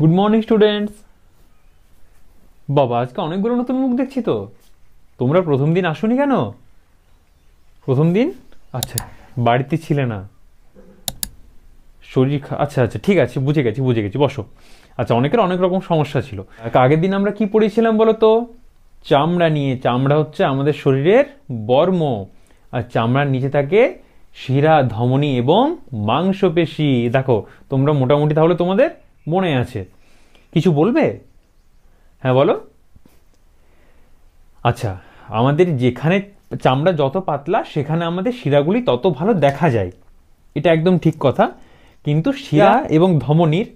Good morning students. বাবা, আজকে অনেকগুলো নতুন মুখ দেখছি তো। তোমরা প্রথম দিন আসোনি কেন? প্রথম দিন আচ্ছা বাড়িতে ছিলে না, শরীর আচ্ছা আচ্ছা ঠিক আছে, বুঝে গেছি বসো। আচ্ছা, অনেকের অনেক রকম সমস্যা ছিল। আগের দিন আমরা কি পড়েছিলাম বলো তো? চামড়া নিয়ে। চামড়া হচ্ছে আমাদের শরীরের বর্ম, আর চামড়ার নিচে থাকে শিরা, ধমনী এবং মাংসপেশি। দেখো তোমরা মোটামুটি তাহলে তোমাদের মনে আছে। কিছু বলবে? হ্যাঁ বলো। আচ্ছা, আমাদের যেখানে চামড়া যত পাতলা সেখানে আমাদের শিরাগুলি তত ভালো দেখা যায়, এটা একদম ঠিক কথা। কিন্তু শিরা এবং ধমনীর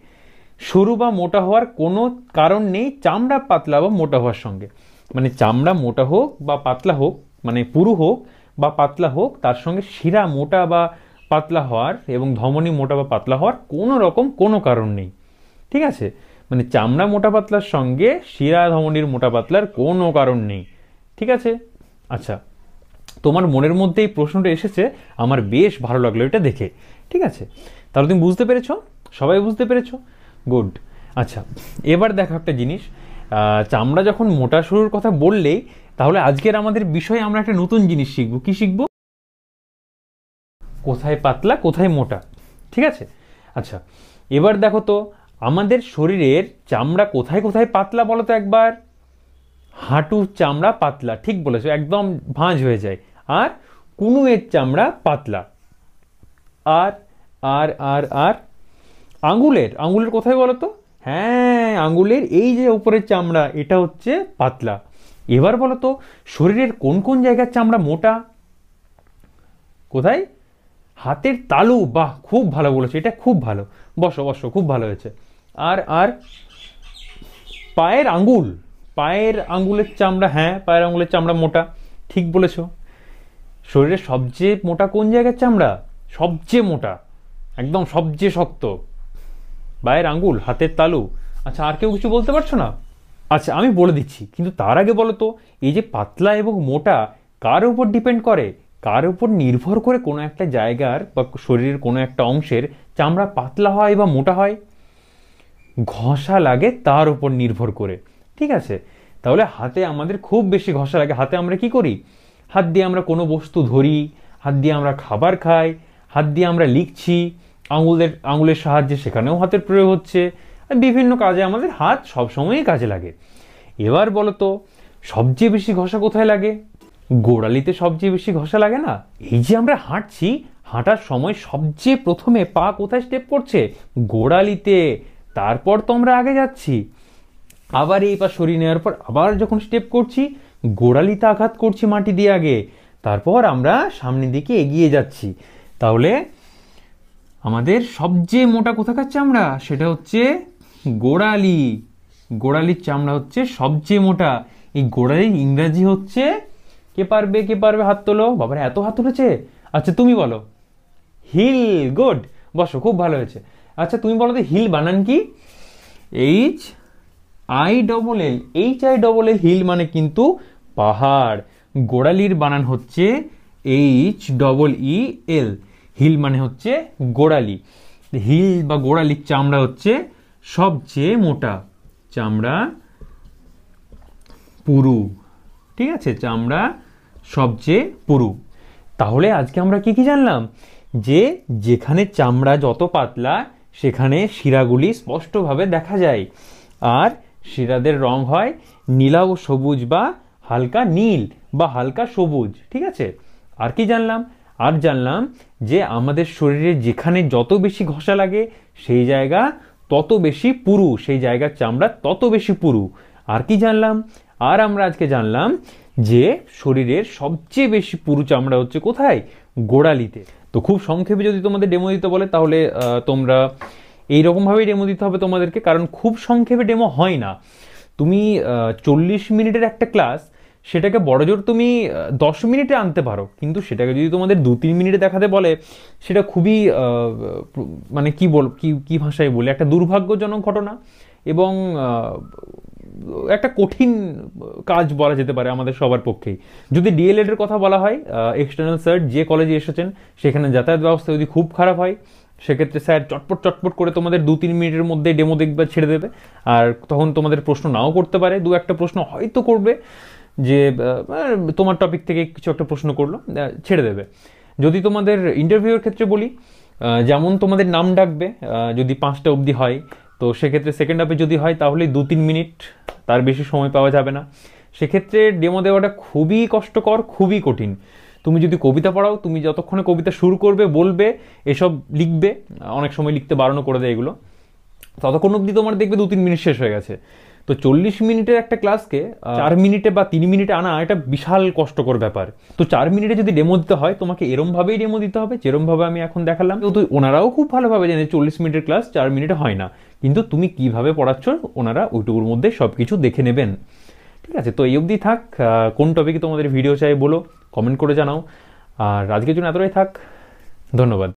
সরু বা মোটা হওয়ার কোনো কারণ নেই চামড়া পাতলা বা মোটা হওয়ার সঙ্গে। মানে চামড়া মোটা হোক বা পাতলা হোক, মানে পুরু হোক বা পাতলা হোক, তার সঙ্গে শিরা মোটা বা পাতলা হওয়ার এবং ধমনী মোটা বা পাতলা হওয়ার কোনো রকম কোনো কারণ নেই। ঠিক আছে, মানে চামড়া মোটা পাতলার সঙ্গে শিরা ধমনীর মোটা পাতলার কোনো কারণ নেই। ঠিক আছে। আচ্ছা, তোমার মনের মধ্যে এই প্রশ্নটা এসেছে, আমার বেশ ভালো লাগলো এটা দেখে। ঠিক আছে, তাহলে তুমি বুঝতে পেরেছো? সবাই বুঝতে পেরেছো? গুড। আচ্ছা, এবার দেখো একটা জিনিস, চামড়া যখন মোটা সরুর কথা বললেই তাহলে আজকের আমাদের বিষয়ে আমরা একটা নতুন জিনিস শিখবো। কি শিখবো? কোথায় পাতলা কোথায় মোটা। ঠিক আছে। আচ্ছা, এবার দেখো তো আমাদের শরীরের চামড়া কোথায় কোথায় পাতলা বলো তো একবার। হাঁটুর চামড়া পাতলা, ঠিক বলেছো, একদম ভাঁজ হয়ে যায়। আর কুনুয়ের চামড়া পাতলা। আর আর আর আর আঙ্গুলের আঙ্গুলের কোথায় বলো তো? হ্যাঁ, আঙ্গুলের এই যে উপরের চামড়া, এটা হচ্ছে পাতলা। এবার বলো তো শরীরের কোন কোন জায়গার চামড়া মোটা? কোথায়? হাতের তালু। বাহ, খুব ভালো বলেছো, এটা খুব ভালো। বসো বসো, খুব ভালো হয়েছে। আর আর পায়ের আঙ্গুল, পায়ের আঙ্গুলের চামড়া, হ্যাঁ পায়ের আঙ্গুলের চামড়া মোটা, ঠিক বলেছো। শরীরের সবচেয়ে মোটা কোন জায়গার চামড়া? সবচেয়ে মোটা, একদম সবচেয়ে শক্ত পায়ের আঙ্গুল, হাতের তালু। আচ্ছা, আর কেউ কিছু বলতে পারছো না? আচ্ছা, আমি বলে দিচ্ছি, কিন্তু তার আগে বলো তো এই যে পাতলা এবং মোটা কার উপর ডিপেন্ড করে? কার উপর নির্ভর করে কোনো একটা জায়গার বা শরীরের কোনো একটা অংশের চামড়া পাতলা হয় বা মোটা হয়? ঘষা লাগে তার উপর নির্ভর করে। ঠিক আছে, তাহলে হাতে আমাদের খুব বেশি ঘষা লাগে। হাতে আমরা কি করি? হাত দিয়ে আমরা কোনো বস্তু ধরি, হাত দিয়ে আমরা খাবার খাই, হাত দিয়ে আমরা লিখছি, আঙুলের সাহায্যে সেখানেও হাতের প্রয়োগ হচ্ছে। বিভিন্ন কাজে আমাদের হাত সবসময়ই কাজে লাগে। এবার বলো তো সবচেয়ে বেশি ঘষা কোথায় লাগে? গোড়ালিতে সবচেয়ে বেশি ঘষা লাগে না? এই যে আমরা হাঁটছি, হাঁটার সময় সবচেয়ে প্রথমে পা কোথায় স্টেপ করছে? গোড়ালিতে। তারপর তো আমরা আগে যাচ্ছি, আবার এই পা সরিয়ে নেওয়ার পর আবার যখন স্টেপ করছি গোড়ালিতে আঘাত করছি মাটি দিয়ে আগে, তারপর আমরা সামনের দিকে এগিয়ে যাচ্ছি। তাহলে আমাদের সবচেয়ে মোটা কোথাকার চামড়া? সেটা হচ্ছে গোড়ালি। গোড়ালির চামড়া হচ্ছে সবচেয়ে মোটা। এই গোড়ালির ইংরাজি হচ্ছে, কে পারবে হাত তোলো। বাবার এত হাত তুলেছে। আচ্ছা তুমি বলো। হিল। গুড, বসো, খুব ভালো হয়েছে। আচ্ছা তুমি বলো তো হিল বানান কি? H I double L, HI hill মানে কিন্তু পাহাড়। গোড়ালির বানান হচ্ছে HEEL, হিল মানে হচ্ছে গোড়ালি। হিল বা গোড়ালির চামড়া হচ্ছে সবচেয়ে মোটা চামড়া, পুরু। ঠিক আছে, চামড়া সবচেয়ে পুরু। তাহলে আজকে আমরা কি কি জানলাম? যে যেখানে চামড়া যত পাতলা সেখানে শিরাগুলি স্পষ্টভাবে দেখা যায়, আর শিরাদের রং হয় নীলাভ সবুজ বা হালকা নীল বা হালকা সবুজ। ঠিক আছে, আর কি জানলাম? আর জানলাম যে আমাদের শরীরে যেখানে যত বেশি ঘষা লাগে সেই জায়গা তত বেশি পুরু, সেই জায়গার চামড়া তত বেশি পুরু। আর কি জানলাম? আর আমরা আজকে জানলাম যে শরীরের সবচেয়ে বেশি পুরু চামড়া হচ্ছে কোথায়? গোড়ালিতে। তো খুব সংক্ষেপে যদি তোমাদের ডেমো দিতে বলে তাহলে তোমরা এইরকমভাবেই ডেমো দিতে হবে তোমাদেরকে, কারণ খুব সংক্ষেপে ডেমো হয় না। তুমি 40 মিনিটের একটা ক্লাস, সেটাকে বড়জোর তুমি 10 মিনিটে আনতে পারো, কিন্তু সেটাকে যদি তোমাদের 2-3 মিনিটে দেখাতে বলে সেটা খুবই মানে কি ভাষায় বলে, একটা দুর্ভাগ্যজনক ঘটনা এবং একটা কঠিন কাজ বলা যেতে পারে আমাদের সবার পক্ষেই। যদি ডিএলএড এর কথা বলা হয়, এক্সটার্নাল স্যার যে কলেজে এসেছেন সেখানে যাতায়াত ব্যবস্থা যদি খুব খারাপ হয়, সেক্ষেত্রে স্যার চটপট চটপট করে তোমাদের 2-3 মিনিটের মধ্যে ডেমো দেখবে, ছেড়ে দেবে। আর তখন তোমাদের প্রশ্ন নাও করতে পারে, দু একটা প্রশ্ন হয়তো করবে যে তোমার টপিক থেকে কিছু একটা প্রশ্ন করলো, ছেড়ে দেবে। যদি তোমাদের ইন্টারভিউয়ের ক্ষেত্রে বলি, যেমন তোমাদের নাম ডাকবে, যদি 5টা অবধি হয়, তো সেক্ষেত্রে সেকেন্ড হাফে যদি হয় তাহলে 2-3 মিনিট, তার বেশি সময় পাওয়া যাবে না। সেক্ষেত্রে ডেমো দেওয়াটা খুবই কষ্টকর, খুবই কঠিন। তুমি যদি কবিতা পড়াও, তুমি যতক্ষণে কবিতা শুরু করবে, বলবে, এসব লিখবে, অনেক সময় লিখতে বারণও করে দেয় এগুলো, ততক্ষণ অবধি তোমার দেখবে 2-3 মিনিট শেষ হয়ে গেছে। তো 40 মিনিটের একটা ক্লাসকে 4 মিনিটে বা 3 মিনিটে আনা এটা বিশাল কষ্টকর ব্যাপার। তো 4 মিনিটে যদি ডেমো দিতে হয়, তোমাকে এরমভাবেই ডেমো দিতে হবে যেরমভাবে আমি এখন দেখালাম। তো ওনারাও খুব ভালোভাবে জানে 40 মিনিটের ক্লাস 4 মিনিটে হয় না, কিন্তু তুমি কিভাবে পড়াচ্ছ ওনারা ওইটুকুর মধ্যে সব কিছু দেখে নেবেন। ঠিক আছে, তো এই অবধি থাক। কোন টপিকে তোমাদের ভিডিও চাই বলো, কমেন্ট করে জানাও। আর আজকের জন্য এতটাই থাক, ধন্যবাদ।